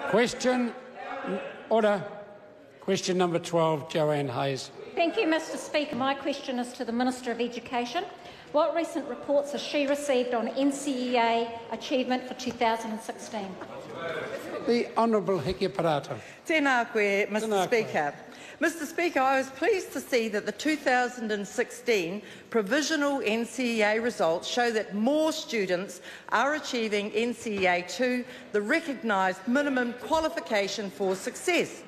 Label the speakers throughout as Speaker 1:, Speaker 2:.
Speaker 1: Question. Order. Question number 12, Joanne Hayes.
Speaker 2: Thank you, Mr Speaker. My question is to the Minister of Education. What recent reports has she received on NCEA achievement for 2016?
Speaker 1: The Honourable Hekia Parata.
Speaker 3: Tēnā koe, Mr Speaker. Mr Speaker, I was pleased to see that the 2016 provisional NCEA results show that more students are achieving NCEA 2, the recognised minimum qualification for success.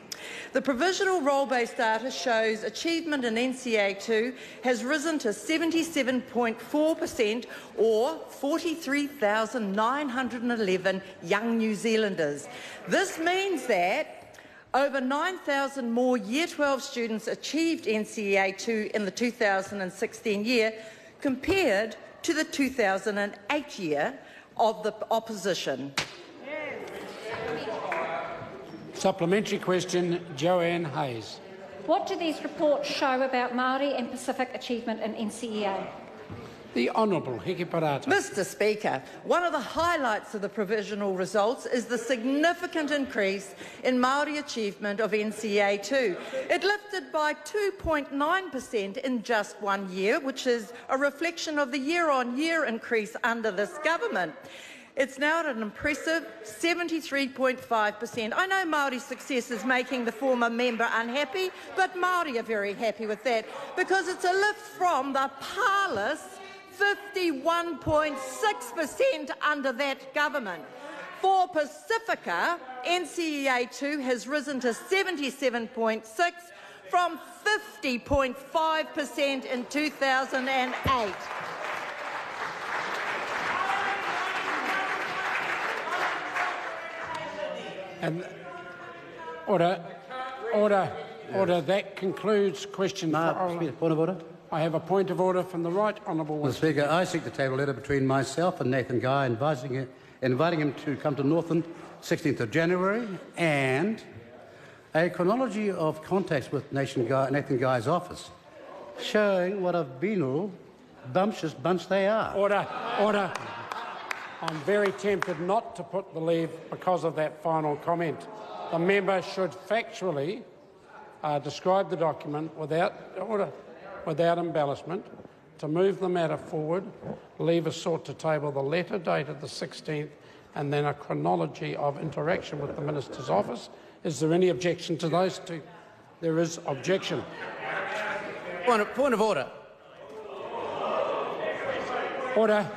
Speaker 3: The provisional role-based data shows achievement in NCEA 2 has risen to 77.4%, or 43,911 young New Zealanders. This means that over 9,000 more Year 12 students achieved NCEA 2 in the 2016 year compared to the 2008 year of the opposition.
Speaker 1: Supplementary question, Joanne Hayes.
Speaker 2: What do these reports show about Māori and Pacific achievement in NCEA?
Speaker 1: The Honourable Hekia Parata.
Speaker 3: Mr Speaker, one of the highlights of the provisional results is the significant increase in Māori achievement of NCEA 2. It lifted by 2.9% in just 1 year, which is a reflection of the year-on-year increase under this government. It's now at an impressive 73.5%. I know Māori success is making the former member unhappy, but Māori are very happy with that because it's a lift from the parlous 51.6% under that government. For Pacifica, NCEA 2 has risen to 77.6% from 50.5% in 2008.
Speaker 1: And order. That concludes questions.
Speaker 4: Point of order.
Speaker 1: I have a point of order from the Right Honourable Winston.
Speaker 4: Mr Speaker, I seek to table a letter between myself and Nathan Guy inviting him to come to Northland 16th of January and a chronology of contacts with Nathan Guy's office showing what a venal, bumptious bunch they are.
Speaker 1: Order. I'm very tempted not to put the leave because of that final comment. The member should factually describe the document without embellishment. To move the matter forward, leave is sought to table the letter dated the 16th and then a chronology of interaction with the Minister's office. Is there any objection to those two? There is objection.
Speaker 4: Point of order.
Speaker 1: Order.